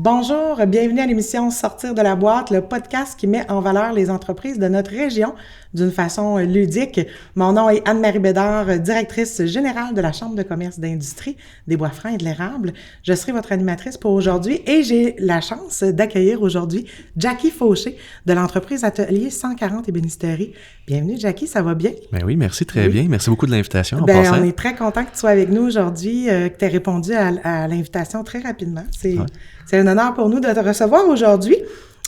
Bonjour, bienvenue à l'émission Sortir de la boîte, le podcast qui met en valeur les entreprises de notre région d'une façon ludique. Mon nom est Anne-Marie Bédard, directrice générale de la Chambre de commerce d'industrie des Bois-Francs et de l'Érable. Je serai votre animatrice pour aujourd'hui et j'ai la chance d'accueillir aujourd'hui Jackie Fauché de l'entreprise Atelier 140 Ébénisterie. Bienvenue Jackie, ça va bien? Ben oui, merci, très bien. Merci beaucoup de l'invitation. On est très content que tu sois avec nous aujourd'hui, que tu aies répondu à l'invitation très rapidement. C'est un honneur pour nous de te recevoir aujourd'hui.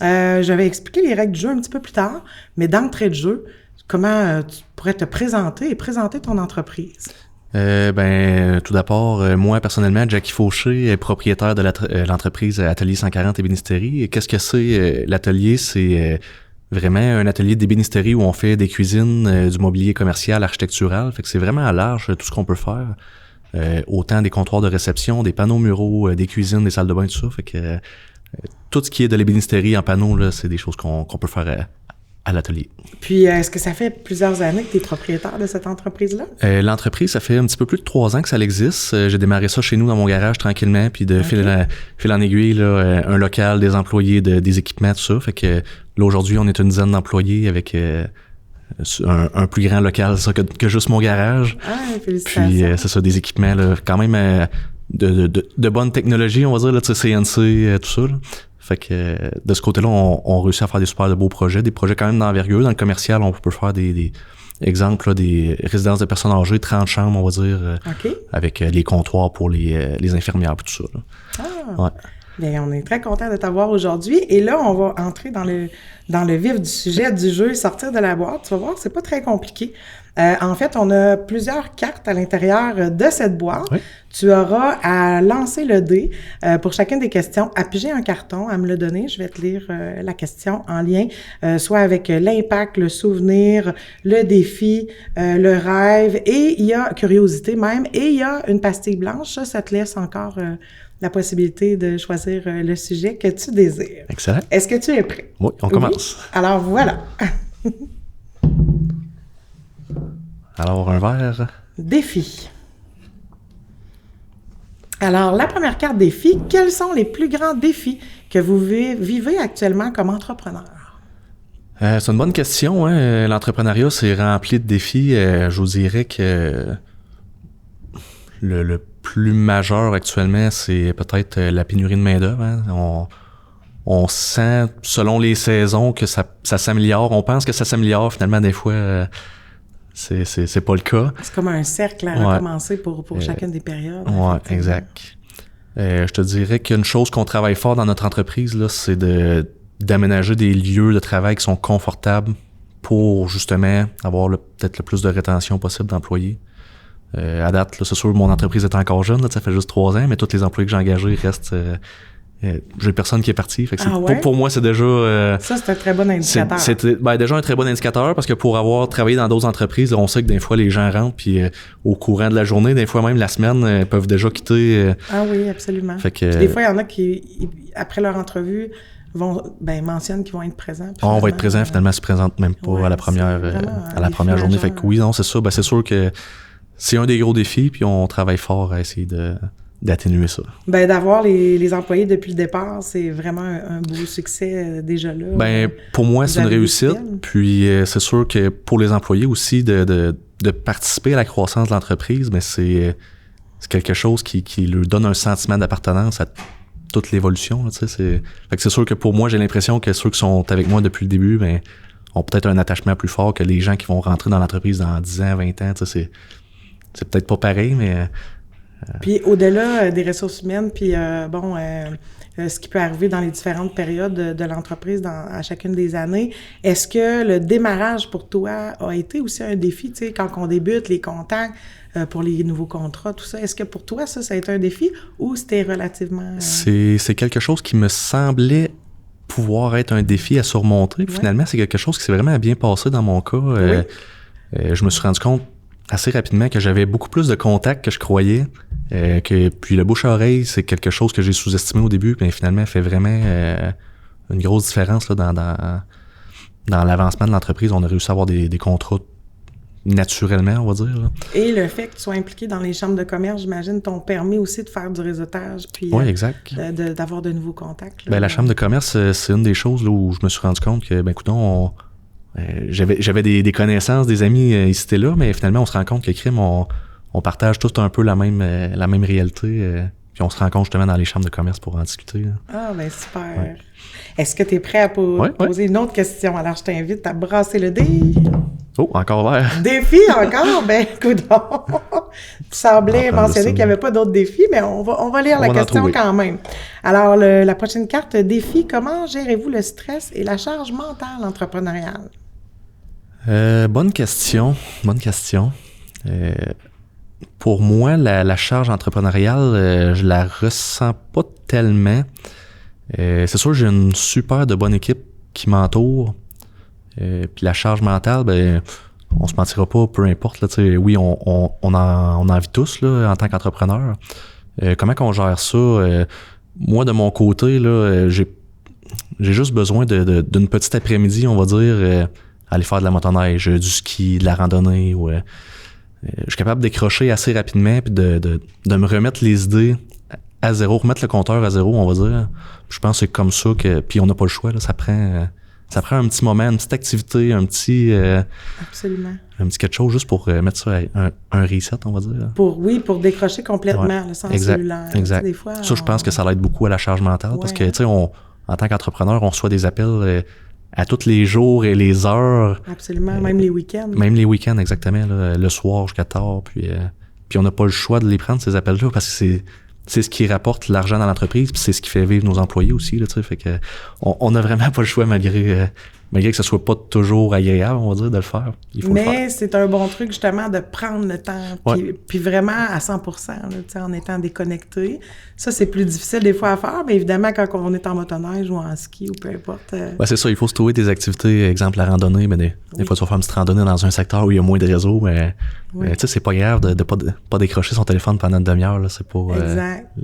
Je vais expliquer les règles du jeu un petit peu plus tard, mais d'entrée de jeu, comment tu pourrais te présenter et présenter ton entreprise? Tout d'abord, moi, personnellement, Jackie Fauché, propriétaire de l'entreprise Atelier 140 Ébénisterie. Et qu'est-ce que c'est l'atelier? C'est vraiment un atelier d'ébénisterie où on fait des cuisines, du mobilier commercial, architectural. Fait que c'est vraiment à large tout ce qu'on peut faire. Autant des comptoirs de réception, des panneaux muraux, des cuisines, des salles de bain, tout ça. Fait que tout ce qui est de l'ébénisterie en panneaux, là, c'est des choses qu'on peut faire à l'atelier. Puis, est-ce que ça fait plusieurs années que tu es propriétaire de cette entreprise-là? L'entreprise, ça fait un petit peu plus de 3 ans que ça existe. J'ai démarré ça chez nous dans mon garage tranquillement, puis de fil en aiguille, là, un local, des employés, des équipements, tout ça. Fait que là, aujourd'hui, on est une dizaine d'employés avec un plus grand local ça, que juste mon garage. Ah, félicitations. Puis c'est ça, des équipements là, quand même de bonne technologie, on va dire, là, CNC, tout ça. Là. Fait que de ce côté-là, on réussit à faire des super de beaux projets, des projets quand même d'envergure. Dans le commercial, on peut faire des exemples, là, des résidences de personnes âgées, 30 chambres, on va dire, avec les comptoirs pour les infirmières et tout ça. Là. Ah! Ouais. Bien, on est très content de t'avoir aujourd'hui. Et là, on va entrer dans le vif du sujet du jeu, sortir de la boîte. Tu vas voir, c'est pas très compliqué. En fait, on a plusieurs cartes à l'intérieur de cette boîte. Oui. Tu auras à lancer le dé pour chacune des questions, à piger un carton, à me le donner. Je vais te lire la question en lien, soit avec l'impact, le souvenir, le défi, le rêve, et il y a curiosité même, et il y a une pastille blanche. Ça te laisse encore la possibilité de choisir le sujet que tu désires. Excellent. Est-ce que tu es prêt? Oui, on commence. Oui? Alors, voilà. Alors, un verre. Défi. Alors, la première carte défi, quels sont les plus grands défis que vous vivez actuellement comme entrepreneur? C'est une bonne question. Hein? L'entrepreneuriat, c'est rempli de défis. Je vous dirais que le plus majeur actuellement, c'est peut-être la pénurie de main-d'œuvre. Hein? On sent, selon les saisons, que ça s'améliore. On pense que ça s'améliore. Finalement, des fois, c'est pas le cas. C'est comme un cercle à recommencer pour chacune des périodes. Oui, exact. Je te dirais qu'une chose qu'on travaille fort dans notre entreprise, là, c'est d'aménager des lieux de travail qui sont confortables pour, justement, avoir peut-être le plus de rétention possible d'employés. À date, là, c'est sûr, mon entreprise est encore jeune, là, ça fait juste 3 ans, mais tous les employés que j'ai engagés restent... j'ai personne qui est parti. Fait que pour moi, c'est déjà... ça, c'est un très bon indicateur. C'est déjà un très bon indicateur parce que pour avoir travaillé dans d'autres entreprises, là, on sait que des fois, les gens rentrent puis au courant de la journée, des fois même la semaine, peuvent déjà quitter. Ah oui, absolument. Fait que, puis des fois, il y en a qui, après leur entrevue, mentionnent qu'ils vont être présents. On va être présent, finalement, ils se présentent même pas à la première journée. Fait que oui, non, c'est ça. C'est sûr que c'est un des gros défis, puis on travaille fort à essayer d'atténuer ça. D'avoir les employés depuis le départ, c'est vraiment un beau succès déjà là. Pour moi, c'est une réussite. Puis c'est sûr que pour les employés aussi, de participer à la croissance de l'entreprise, mais c'est quelque chose qui leur donne un sentiment d'appartenance à toute l'évolution. Là, fait que c'est sûr que pour moi, j'ai l'impression que ceux qui sont avec moi depuis le début, ont peut-être un attachement plus fort que les gens qui vont rentrer dans l'entreprise dans 10 ans, 20 ans. C'est peut-être pas pareil, mais... Puis au-delà des ressources humaines, puis ce qui peut arriver dans les différentes périodes de l'entreprise à chacune des années, est-ce que le démarrage pour toi a été aussi un défi, tu sais, quand on débute, les contacts pour les nouveaux contrats, tout ça, est-ce que pour toi, ça a été un défi ou c'était relativement... C'est quelque chose qui me semblait pouvoir être un défi à surmonter. Puis finalement, c'est quelque chose qui s'est vraiment bien passé dans mon cas. Je me suis rendu compte assez rapidement que j'avais beaucoup plus de contacts que je croyais. Puis le bouche-à-oreille, c'est quelque chose que j'ai sous-estimé au début, puis finalement, fait vraiment une grosse différence là, dans l'avancement de l'entreprise. On a réussi à avoir des contrats naturellement, on va dire. Là. Et le fait que tu sois impliqué dans les chambres de commerce, j'imagine, t'ont permis aussi de faire du réseautage, puis Oui, exact. d'avoir de nouveaux contacts. Là. Ben, la chambre de commerce, c'est une des choses là, où je me suis rendu compte que, ben, écoutons, j'avais des connaissances, des amis ici et là, mais finalement, on se rend compte que crime, on partage tous un peu la même réalité. Puis on se rencontre justement dans les chambres de commerce pour en discuter. Là. Ah, ben super. Ouais. Est-ce que tu es prêt à poser une autre question? Alors, je t'invite à brasser le dé. Oh, encore vert. Défi encore? Ben, coudonc. Tu semblais mentionner qu'il n'y avait pas d'autres défis, mais on va lire la question quand même. Alors, la prochaine carte, défi, comment gérez-vous le stress et la charge mentale entrepreneuriale? Bonne question. Pour moi, la charge entrepreneuriale, je la ressens pas tellement. C'est sûr, j'ai une super de bonne équipe qui m'entoure. Puis la charge mentale, ben, on se mentira pas, peu importe. Là, oui, on en vit tous là, en tant qu'entrepreneur. Comment qu'on gère ça? Moi, de mon côté, là, j'ai juste besoin d'une petite après-midi, on va dire, aller faire de la motoneige, du ski, de la randonnée. Ou, je suis capable de décrocher assez rapidement puis de me remettre les idées à zéro, remettre le compteur à zéro, on va dire. Je pense que c'est comme ça que... Puis on n'a pas le choix, là, ça prend un petit moment, une petite activité, un petit... Absolument. Un petit quelque chose juste pour mettre ça à un reset, on va dire. Pour décrocher complètement, le sans cellulaire. Exact. Des fois, ça, je pense que ça l'aide beaucoup à la charge mentale parce que, tu sais, en tant qu'entrepreneur, on reçoit des appels à tous les jours et les heures. Absolument, même les week-ends. Même les week-ends, exactement, là, le soir jusqu'à tard. Puis on n'a pas le choix de les prendre, ces appels-là, parce que c'est ce qui rapporte l'argent dans l'entreprise, puis c'est ce qui fait vivre nos employés aussi, là, tu sais. Fait que on a vraiment pas le choix malgré que ce soit pas toujours agréable, on va dire, de le faire. Il faut le faire. Mais c'est un bon truc, justement, de prendre le temps, puis vraiment à 100%, là, tu sais, en étant déconnecté. Ça, c'est plus difficile des fois à faire, mais évidemment, quand on est en motoneige ou en ski ou peu importe. C'est ça, il faut se trouver des activités, exemple la randonnée, mais des fois, tu vas faire une petite randonnée dans un secteur où il y a moins de réseau, mais tu sais, c'est pas grave de pas décrocher son téléphone pendant une demi-heure, là, c'est pas...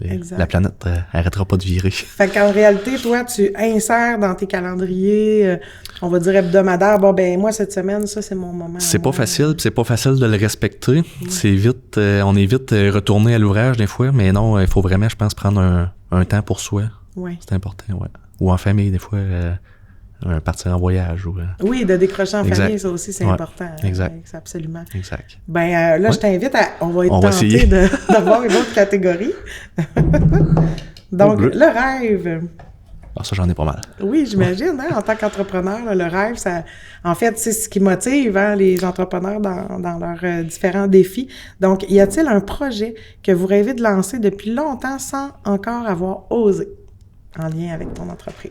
Exact. La planète arrêtera pas de virer. Fait qu'en réalité, toi, tu insères dans tes calendriers, on va dire hebdomadaire, bon, ben moi, cette semaine, ça, c'est mon moment. C'est pas facile, puis c'est pas facile de le respecter. C'est vite, on est vite retourné à l'ouvrage des fois, mais non, il faut vraiment, je pense, prendre un temps pour soi. Oui. C'est important, ouais. Ou en famille, des fois, partir en voyage. Ou, oui, de décrocher en famille, ça aussi, c'est important. Exact. Absolument. Exact. Ben là, je t'invite on va être tenté d'avoir une autre catégorie. Donc, le rêve. Ah, ça, j'en ai pas mal. Oui, j'imagine, en tant qu'entrepreneur, le rêve, ça, en fait, c'est ce qui motive les entrepreneurs dans leurs différents défis. Donc, y a-t-il un projet que vous rêvez de lancer depuis longtemps sans encore avoir osé en lien avec ton entreprise?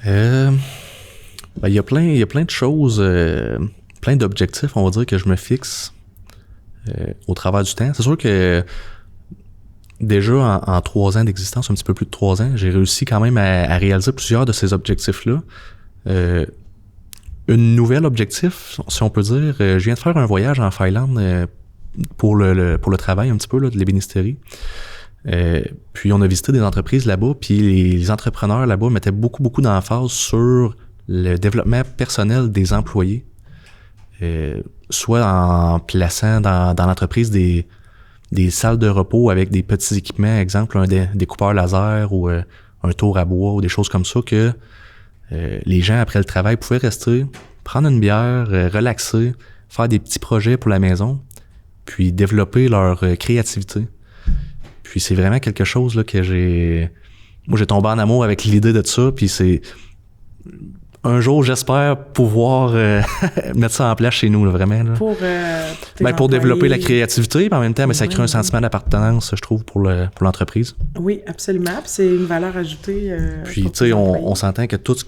Il y a plein de choses, plein d'objectifs, on va dire, que je me fixe au travers du temps. C'est sûr que déjà, en 3 ans d'existence, un petit peu plus de 3 ans, j'ai réussi quand même à réaliser plusieurs de ces objectifs-là. Une nouvelle objectif, si on peut dire, je viens de faire un voyage en Finlande pour le travail un petit peu là, de l'ébénisterie. Puis on a visité des entreprises là-bas, puis les entrepreneurs là-bas mettaient beaucoup d'emphase sur le développement personnel des employés. Soit en plaçant dans l'entreprise des salles de repos avec des petits équipements, exemple un découpeur laser ou un tour à bois ou des choses comme ça, que les gens après le travail pouvaient rester, prendre une bière, relaxer, faire des petits projets pour la maison, puis développer leur créativité. Puis c'est vraiment quelque chose là que j'ai tombé en amour avec l'idée de ça, puis c'est un jour, j'espère pouvoir mettre ça en place chez nous, là, vraiment. Là. Pour développer la créativité, puis en même temps, ça crée un sentiment d'appartenance, je trouve, pour l'entreprise. Oui, absolument. Puis c'est une valeur ajoutée. Puis, tu sais, on s'entend que toute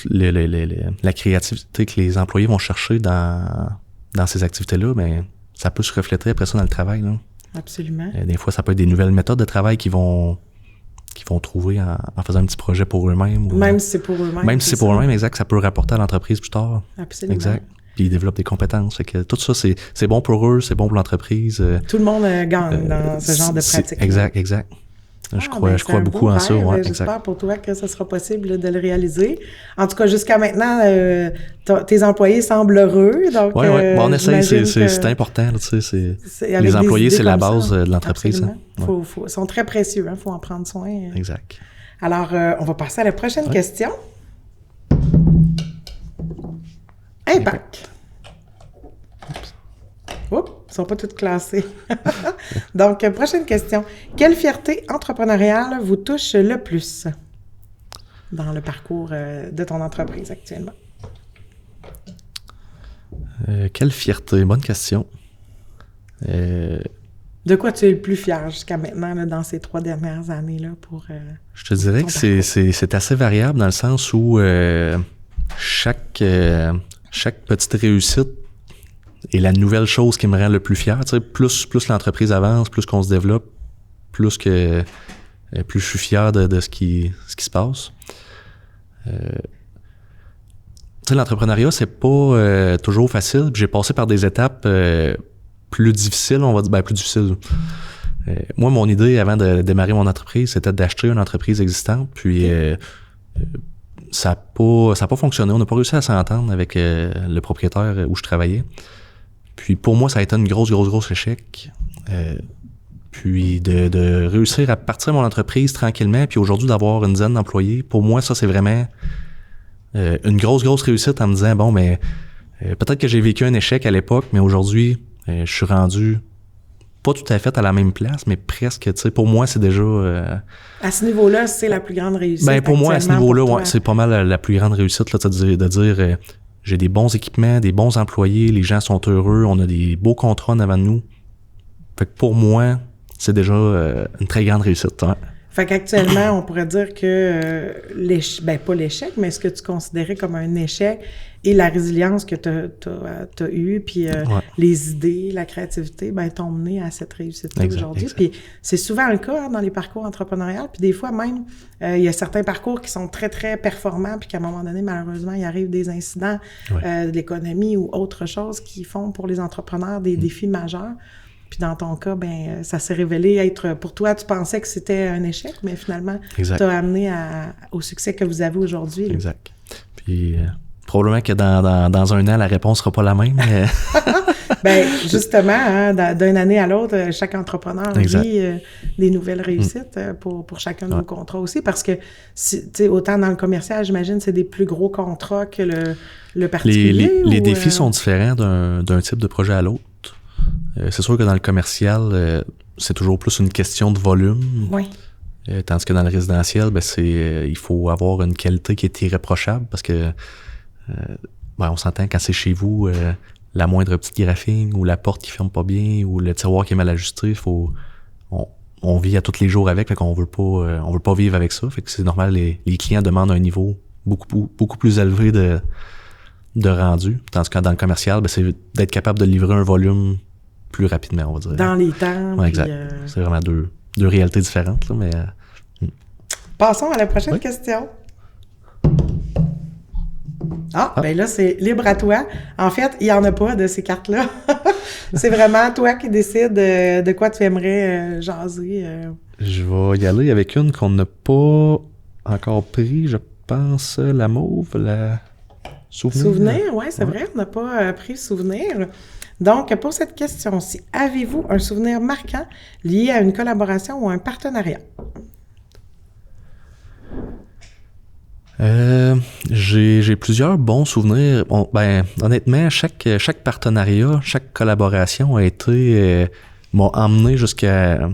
la créativité que les employés vont chercher dans ces activités-là, ben, ça peut se refléter après ça dans le travail. Là. Absolument. Des fois, ça peut être des nouvelles méthodes de travail qu'ils vont trouver en faisant un petit projet pour eux-mêmes. Même si c'est pour eux-mêmes. Même si c'est pour eux-mêmes, exact, ça peut rapporter à l'entreprise plus tard. Absolument. Exact. Puis ils développent des compétences. Fait que tout ça, c'est bon pour eux, c'est bon pour l'entreprise. Tout le monde gagne dans ce genre de pratique. Exact. Je crois beaucoup en ça. Ouais, j'espère pour toi que ce sera possible de le réaliser. En tout cas, jusqu'à maintenant, tes employés semblent heureux. Donc, bon, on essaye, c'est important. Tu sais, les employés, c'est la base de l'entreprise. Hein. Ils sont très précieux, il faut en prendre soin. Exact. Alors, on va passer à la prochaine question. Impact. Oups, ils ne sont pas toutes classées. Donc, prochaine question. Quelle fierté entrepreneuriale vous touche le plus dans le parcours de ton entreprise actuellement? Quelle fierté? Bonne question. De quoi tu es le plus fier jusqu'à maintenant, là, dans ces 3 dernières années-là pour je te dirais que c'est assez variable dans le sens où chaque petite réussite est la nouvelle chose qui me rend le plus fier. Tu sais, plus l'entreprise avance, plus qu'on se développe, plus je suis fier de ce qui se passe. Tu sais, l'entrepreneuriat, c'est pas toujours facile. J'ai passé par des étapes plus difficiles, on va dire. Plus difficiles. Moi, mon idée avant de démarrer mon entreprise, c'était d'acheter une entreprise existante. Puis ça n'a pas fonctionné. On n'a pas réussi à s'entendre avec le propriétaire où je travaillais. Puis pour moi, ça a été une grosse échec. Puis de réussir à partir mon entreprise tranquillement, puis aujourd'hui d'avoir une dizaine d'employés, pour moi, ça, c'est vraiment une grosse réussite en me disant, bon, mais peut-être que j'ai vécu un échec à l'époque, mais aujourd'hui, je suis rendu pas tout à fait à la même place, mais presque, tu sais, pour moi, c'est déjà... À ce niveau-là, c'est la plus grande réussite. Ben pour moi, à ce niveau-là, ouais, c'est pas mal la plus grande réussite, là, de dire j'ai des bons équipements, des bons employés, les gens sont heureux, on a des beaux contrats en avant de nous. Fait que pour moi, c'est déjà une très grande réussite. Hein. Fait qu'actuellement, on pourrait dire que pas l'échec, mais ce que tu considérais comme un échec et la résilience que t'as eue, puis les idées, la créativité, t'ont mené à cette réussite-là aujourd'hui. Puis c'est souvent le cas dans les parcours entrepreneuriaux. Puis des fois même, il y a certains parcours qui sont très, très performants, puis qu'à un moment donné, malheureusement, il arrive des incidents de l'économie ou autre chose qui font pour les entrepreneurs des défis majeurs. Puis dans ton cas, ça s'est révélé être... Pour toi, tu pensais que c'était un échec, mais finalement, t'as amené au succès que vous avez aujourd'hui. Là. Exact. Puis probablement que dans un an, la réponse sera pas la même. Mais... justement, hein, d'une année à l'autre, chaque entrepreneur vit des nouvelles réussites pour chacun de nos contrats aussi. Parce que, autant dans le commercial, j'imagine, c'est des plus gros contrats que le particulier. Les défis sont différents d'un type de projet à l'autre. C'est sûr que dans le commercial, c'est toujours plus une question de volume. Oui. Tandis que dans le résidentiel, il faut avoir une qualité qui est irréprochable parce que on s'entend quand c'est chez vous, la moindre petite graphing ou la porte qui ferme pas bien ou le tiroir qui est mal ajusté, on vit à tous les jours avec, fait qu'on veut pas vivre avec ça. Fait que c'est normal, les clients demandent un niveau beaucoup plus élevé de rendu. Tandis que dans le commercial, c'est d'être capable de livrer un volume plus rapidement, on va dire. Dans les temps. Ouais, exact. C'est vraiment deux réalités différentes. Là, mais, Passons à la prochaine question. Là, c'est libre à toi. En fait, il n'y en a pas de ces cartes-là. C'est vraiment toi qui décides de quoi tu aimerais jaser. Je vais y aller avec une qu'on n'a pas encore pris, je pense, la mauve, la souvenir. Souvenir, oui, c'est vrai, on n'a pas pris souvenir. Donc, pour cette question-ci, avez-vous un souvenir marquant lié à une collaboration ou un partenariat? J'ai plusieurs bons souvenirs. Honnêtement, chaque partenariat, chaque collaboration m'a emmené jusqu'à...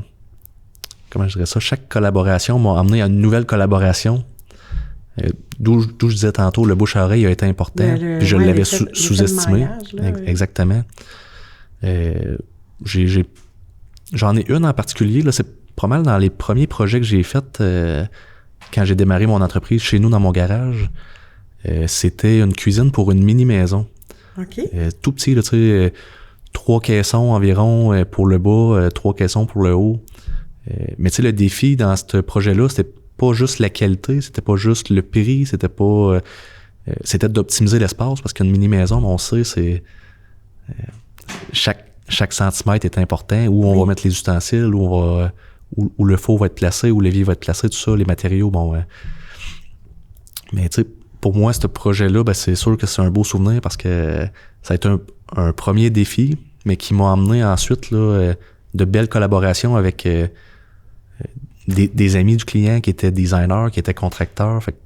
Comment je dirais ça? Chaque collaboration m'a emmené à une nouvelle collaboration. D'où je disais tantôt, le bouche-à-oreille a été important, puis je l'avais sous-estimé. Exactement. J'en ai une en particulier, là, c'est pas mal dans les premiers projets que j'ai faits quand j'ai démarré mon entreprise chez nous dans mon garage. C'était une cuisine pour une mini-maison. OK. Tout petit, là, tu sais, 3 caissons environ pour le bas, 3 caissons pour le haut. Mais tu sais, le défi dans ce projet-là, c'était pas juste la qualité, c'était pas juste le prix, c'était d'optimiser l'espace parce qu'une mini-maison, on sait, c'est chaque centimètre est important, où on va mettre les ustensiles, où où le faux va être placé, où l'évier va être placé, tout ça, les matériaux, bon. Mais tu sais, pour moi, ce projet-là, ben, c'est sûr que c'est un beau souvenir parce que ça a été un premier défi, mais qui m'a amené ensuite là, de belles collaborations avec des amis du client qui étaient designers, qui étaient contracteurs. Fait que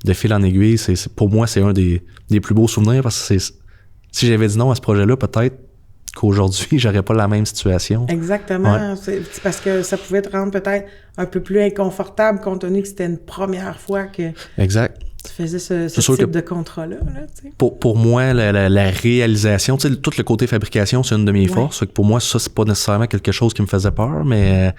de fil en aiguille, pour moi, c'est un des plus beaux souvenirs parce que si j'avais dit non à ce projet-là, peut-être qu'aujourd'hui, j'aurais pas la même situation. Exactement. Ouais. C'est parce que ça pouvait te rendre peut-être un peu plus inconfortable compte tenu que c'était une première fois que exact. tu faisais ce type de contrat-là. Là, tu sais. Pour moi, la réalisation, tu sais, tout le côté fabrication, c'est une de mes forces. Fait que pour moi, ça, c'est pas nécessairement quelque chose qui me faisait peur, mais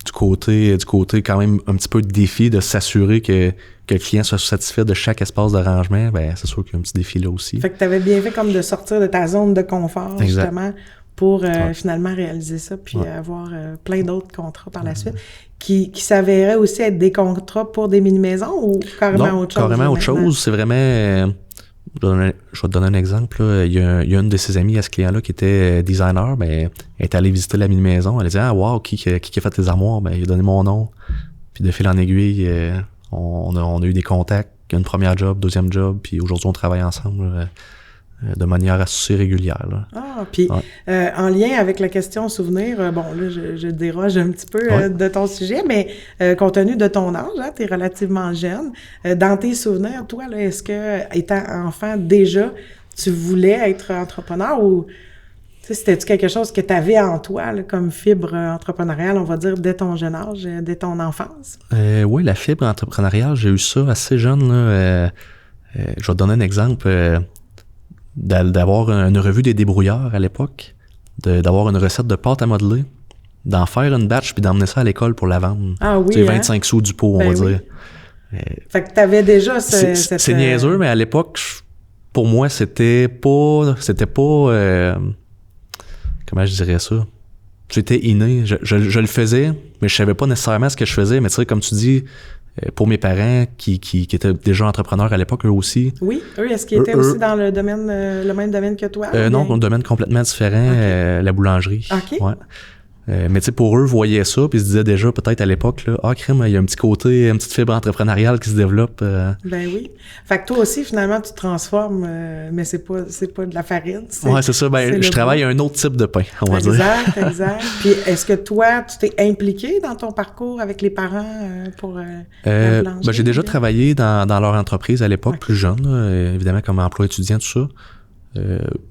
du côté quand même un petit peu de défi de s'assurer que le client soit satisfait de chaque espace de rangement, ben c'est sûr qu'il y a un petit défi là aussi. Fait que tu avais bien fait comme de sortir de ta zone de confort, exact. Justement, pour finalement réaliser ça, puis avoir plein d'autres contrats par la suite, qui s'avéraient aussi être des contrats pour des mini-maisons ou carrément autre chose? Carrément autre chose. C'est vraiment... je vais te donner un exemple. Là. Il y a une de ses amies à ce client-là qui était designer. Ben, elle est allée visiter la mini-maison. Elle a dit « Ah, wow, qui a fait tes armoires? » Ben, il a donné mon nom. Puis de fil en aiguille, on a eu des contacts. Une première job, deuxième job. Puis aujourd'hui, on travaille ensemble de manière assez régulière. Là. Ah, puis en lien avec la question souvenir, bon, là, je déroge un petit peu de ton sujet, mais compte tenu de ton âge, hein, tu es relativement jeune. Dans tes souvenirs, toi, là, est-ce que, étant enfant, déjà, tu voulais être entrepreneur ou c'était-tu quelque chose que tu avais en toi, là, comme fibre entrepreneuriale, on va dire, dès ton jeune âge, dès ton enfance? Oui, la fibre entrepreneuriale, j'ai eu ça assez jeune. Là, je vais te donner un exemple. D'avoir une revue des débrouillards à l'époque, d'avoir une recette de pâte à modeler, d'en faire une batch puis d'emmener ça à l'école pour la vendre. Ah oui, tu sais, 25 sous du pot, on va dire. Fait que t'avais déjà c'est niaiseux, mais à l'époque, pour moi, c'était pas comment je dirais ça? C'était inné. Je le faisais, mais je savais pas nécessairement ce que je faisais. Mais tu sais, comme tu dis, pour mes parents qui étaient déjà entrepreneurs à l'époque, eux aussi. Oui, eux, est-ce qu'ils étaient aussi dans le domaine, le même domaine que toi? Non, dans un domaine complètement différent, la boulangerie. OK. Ouais. Mais tu sais, pour eux, voyaient ça, puis ils se disaient déjà peut-être à l'époque, là, crème, il y a un petit côté, une petite fibre entrepreneuriale qui se développe. Ben oui. Fait que toi aussi, finalement, tu te transformes, mais c'est pas de la farine. Ouais, c'est ça. Ben, je travaille un autre type de pain, on va dire. Exact. Puis est-ce que toi, tu t'es impliqué dans ton parcours avec les parents pour la boulangerie? Ben, j'ai déjà travaillé dans leur entreprise à l'époque, plus jeune, là, évidemment comme emploi étudiant, tout ça.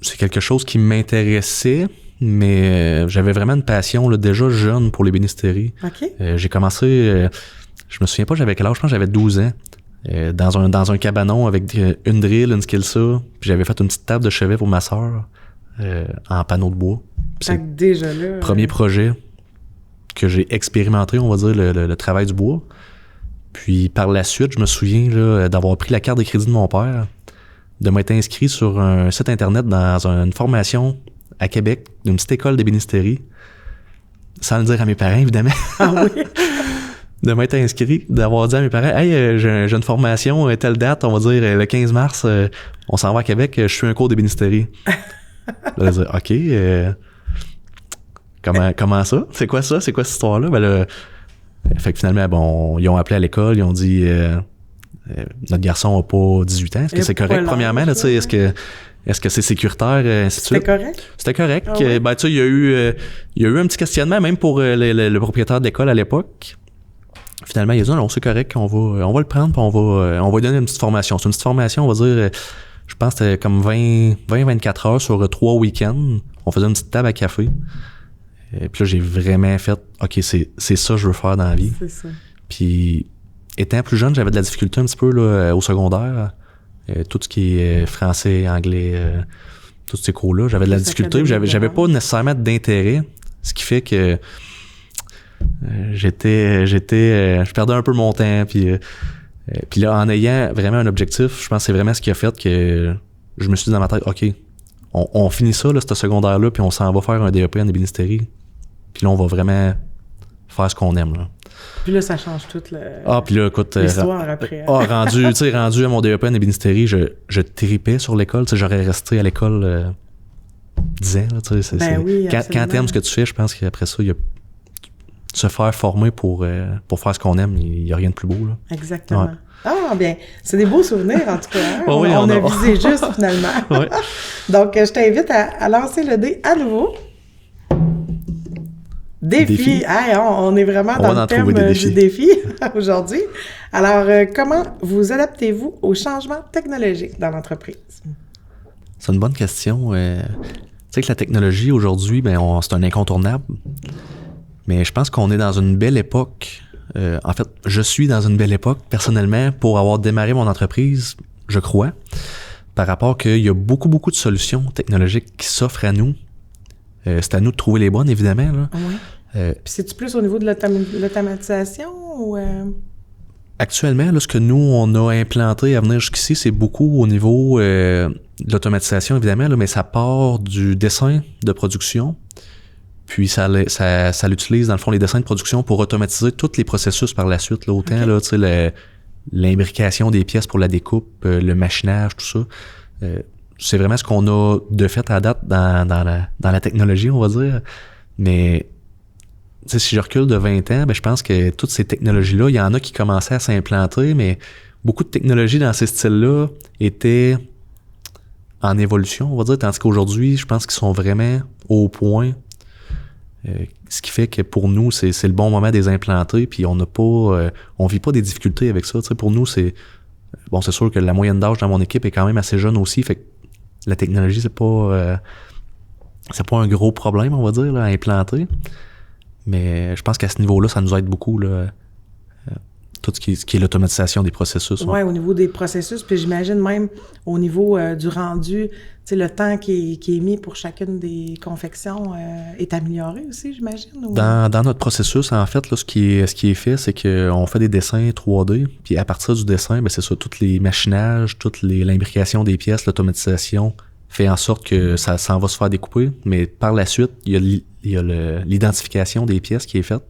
C'est quelque chose qui m'intéressait. Mais j'avais vraiment une passion là, déjà jeune pour l'ébénisterie. OK. J'ai commencé, je me souviens pas j'avais quel âge, je pense que j'avais 12 ans, dans un cabanon avec une drill, une skilsa, puis j'avais fait une petite table de chevet pour ma sœur en panneau de bois. C'est déjà là. Premier projet que j'ai expérimenté, on va dire, le travail du bois. Puis par la suite, je me souviens là, d'avoir pris la carte de crédit de mon père, de m'être inscrit sur un site internet dans une formation à Québec, d'une petite école d'ébénisterie, sans le dire à mes parents, évidemment. Ah oui? De m'être inscrit, d'avoir dit à mes parents, « Hey, j'ai une formation, telle date, on va dire le 15 mars, on s'en va à Québec, je suis un cours d'ébénisterie. » Là, dire, « OK, comment ça? C'est quoi ça? C'est quoi cette histoire-là? » Ben là, fait que finalement, bon, ils ont appelé à l'école, ils ont dit, notre garçon n'a pas 18 ans, est-ce que c'est correct, premièrement? Là, est-ce que c'est sécuritaire, ainsi de suite? C'était correct? C'était correct. Ah oui? Ben, tu sais, il y a eu un petit questionnement, même pour le propriétaire de l'école à l'époque. Finalement, il a dit, non, c'est correct, on va le prendre, puis on va lui donner une petite formation. C'est une petite formation, on va dire, je pense que c'était comme 20-24 heures sur 3 week-ends. On faisait une petite table à café. Et puis là, j'ai vraiment fait, OK, c'est ça que je veux faire dans la vie. C'est ça. Puis, étant plus jeune, j'avais de la difficulté un petit peu là, au secondaire. Tout ce qui est français, anglais, tous ces cours-là, j'avais de la difficulté. J'avais pas nécessairement d'intérêt, ce qui fait que je perdais un peu mon temps. Puis là, en ayant vraiment un objectif, je pense que c'est vraiment ce qui a fait que je me suis dit dans ma tête, OK, on finit ça, là, ce secondaire-là, puis on s'en va faire un DEP en ébénisterie. Puis là, on va vraiment faire ce qu'on aime, là. Puis là, ça change toute puis là, écoute, l'histoire après. rendu à mon DEP en ébénisterie, je tripais sur l'école. J'aurais resté à l'école 10 ans. Là, oui, quand t'aimes ce que tu fais, je pense qu'après ça, il se faire former pour faire ce qu'on aime, il n'y a rien de plus beau, là. Exactement. Ouais. Ah, bien, c'est des beaux souvenirs, en tout cas. Hein? Oh oui, on a visé juste, finalement. Oui. Donc, je t'invite à lancer le dé à nouveau. Défi. Hey, on est vraiment dans le thème du défi aujourd'hui. Alors, comment vous adaptez-vous aux changements technologiques dans l'entreprise? C'est une bonne question. Tu sais que la technologie, aujourd'hui, c'est un incontournable. Mais je pense qu'on est dans une belle époque. En fait, je suis dans une belle époque, personnellement, pour avoir démarré mon entreprise, je crois, par rapport qu'il y a beaucoup, beaucoup de solutions technologiques qui s'offrent à nous. C'est à nous de trouver les bonnes, évidemment, là. Oui. Puis c'est-tu plus au niveau de l'automatisation ou... Actuellement, là, ce que nous, on a implanté à venir jusqu'ici, c'est beaucoup au niveau de l'automatisation, évidemment, là, mais ça part du dessin de production, puis ça l'utilise, dans le fond, les dessins de production pour automatiser tous les processus par la suite. Là, autant, okay. Là, tu sais, l'imbrication des pièces pour la découpe, le machinage, tout ça. C'est vraiment ce qu'on a de fait à date dans la technologie, on va dire. Mais... T'sais, si je recule de 20 ans, je pense que toutes ces technologies-là, il y en a qui commençaient à s'implanter, mais beaucoup de technologies dans ces styles-là étaient en évolution, on va dire, tandis qu'aujourd'hui, je pense qu'ils sont vraiment au point. Ce qui fait que pour nous, c'est le bon moment de les implanter, puis on vit pas des difficultés avec ça. T'sais, pour nous, c'est sûr que la moyenne d'âge dans mon équipe est quand même assez jeune aussi, fait que la technologie, c'est pas un gros problème, on va dire, là, à implanter. Mais je pense qu'à ce niveau-là, ça nous aide beaucoup, là, tout ce qui est l'automatisation des processus. Oui, au niveau des processus, puis j'imagine même au niveau du rendu, tu sais, le temps qui est mis pour chacune des confections est amélioré aussi, j'imagine? Ou... Dans notre processus, en fait, là, ce qui est fait, c'est qu'on fait des dessins 3D, puis à partir du dessin, c'est ça, tous les machinages, l'imbrication des pièces, l'automatisation fait en sorte que ça s'en va se faire découper, mais par la suite, il y a l'identification des pièces qui est faite,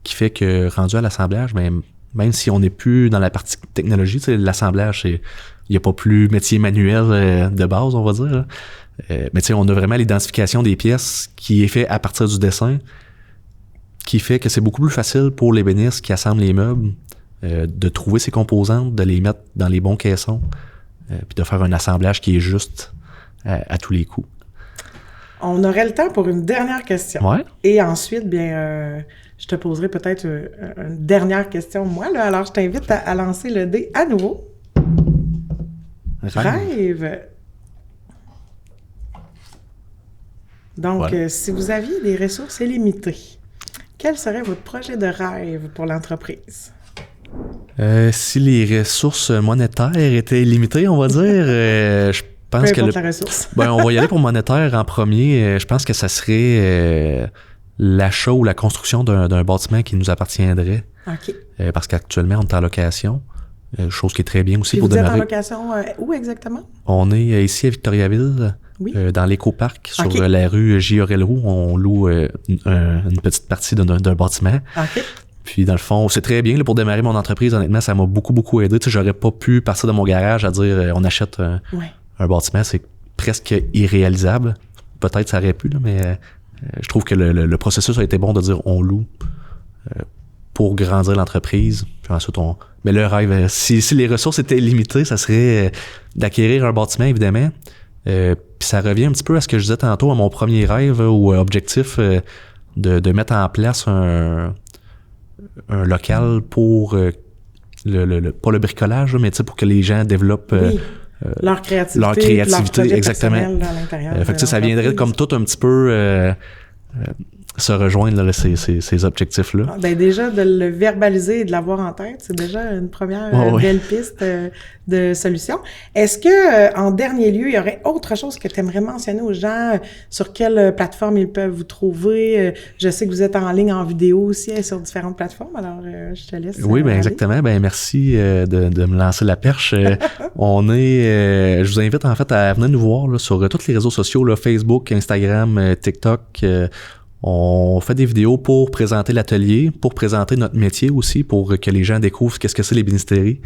qui fait que rendu à l'assemblage, même si on n'est plus dans la partie technologie, l'assemblage, il n'y a pas plus métier manuel de base, on va dire. Mais on a vraiment l'identification des pièces qui est fait à partir du dessin, qui fait que c'est beaucoup plus facile pour l'ébéniste qui assemble les meubles de trouver ses composantes, de les mettre dans les bons caissons, puis de faire un assemblage qui est juste à tous les coups. On aurait le temps pour une dernière question. Ouais. Et ensuite, je te poserai peut-être une dernière question, moi. Là. Alors, je t'invite à lancer le dé à nouveau. Rêve. Donc, voilà. Si vous aviez des ressources illimitées, quel serait votre projet de rêve pour l'entreprise? Si les ressources monétaires étaient illimitées, on va dire, je pense que la ressource. On va y aller pour monétaire en premier. Je pense que ça serait l'achat ou la construction d'un bâtiment qui nous appartiendrait. OK. Parce qu'actuellement, on est en location. Chose qui est très bien aussi. Puis pour démarrer. Vous êtes en location où exactement? On est ici à Victoriaville, oui. Dans l'éco-parc, sur la rue J. Aurel-Roux. On loue une petite partie d'un bâtiment. OK. Puis dans le fond, c'est très bien là, pour démarrer mon entreprise. Honnêtement, ça m'a beaucoup, beaucoup aidé. Tu sais, j'aurais pas pu partir de mon garage à dire on achète un bâtiment. C'est presque irréalisable. Peut-être ça aurait pu, là, mais je trouve que le processus a été bon de dire on loue pour grandir l'entreprise. Puis ensuite, mais le rêve, si les ressources étaient limitées, ça serait d'acquérir un bâtiment, évidemment. Puis ça revient un petit peu à ce que je disais tantôt, à mon premier rêve ou objectif de mettre en place un local pour pas le bricolage, mais pour que les gens développent leur créativité exactement. À l'intérieur fait que ça viendrait comme tout un petit peu se rejoindre là, ces objectifs-là. Déjà, de le verbaliser et de l'avoir en tête, c'est déjà une première belle piste de solution. Est-ce que, en dernier lieu, il y aurait autre chose que tu aimerais mentionner aux gens? Sur quelle plateforme ils peuvent vous trouver? Je sais que vous êtes en ligne, en vidéo aussi, sur différentes plateformes, alors je te laisse. Oui, exactement. Merci de me lancer la perche. Je vous invite en fait à venir nous voir là, sur tous les réseaux sociaux, là, Facebook, Instagram, TikTok. On fait des vidéos pour présenter l'atelier, pour présenter notre métier aussi, pour que les gens découvrent qu'est-ce que c'est l'ébénisterie.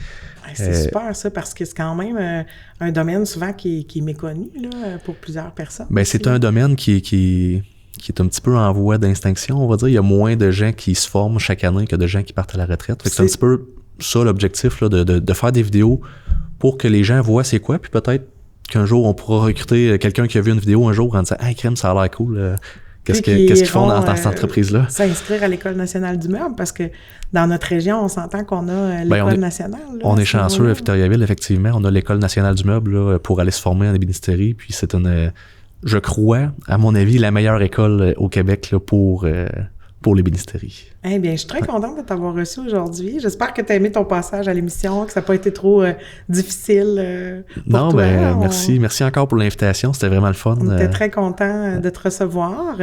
C'est super ça, parce que c'est quand même un domaine souvent qui est méconnu là, pour plusieurs personnes. C'est un domaine qui qui est un petit peu en voie d'extinction, on va dire. Il y a moins de gens qui se forment chaque année que de gens qui partent à la retraite. Fait que c'est un petit peu ça l'objectif, là, de faire des vidéos pour que les gens voient c'est quoi, puis peut-être qu'un jour on pourra recruter quelqu'un qui a vu une vidéo un jour en disant « Hey, crème, ça a l'air cool. Qu'est-ce qu'ils font dans cette entreprise-là? » S'inscrire à l'École nationale du meuble, parce que dans notre région, on s'entend qu'on a l'École nationale. Là, on est chanceux à Victoriaville, effectivement. On a l'École nationale du meuble là, pour aller se former en ébénisterie. Puis c'est je crois, à mon avis, la meilleure école au Québec là, pour l'ébénisterie. Eh bien, je suis très contente de t'avoir reçu aujourd'hui. J'espère que tu as aimé ton passage à l'émission, que ça n'a pas été trop difficile pour toi. Non, merci. Merci encore pour l'invitation. C'était vraiment le fun. On était très contents de te recevoir.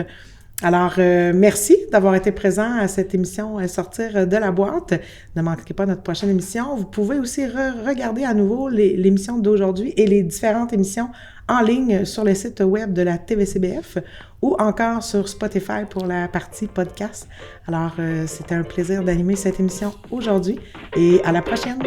Alors, merci d'avoir été présent à cette émission Sortir de la boîte. Ne manquez pas notre prochaine émission. Vous pouvez aussi regarder à nouveau l'émission d'aujourd'hui et les différentes émissions en ligne sur le site web de la TVCBF ou encore sur Spotify pour la partie podcast. Alors, c'était un plaisir d'animer cette émission aujourd'hui et à la prochaine!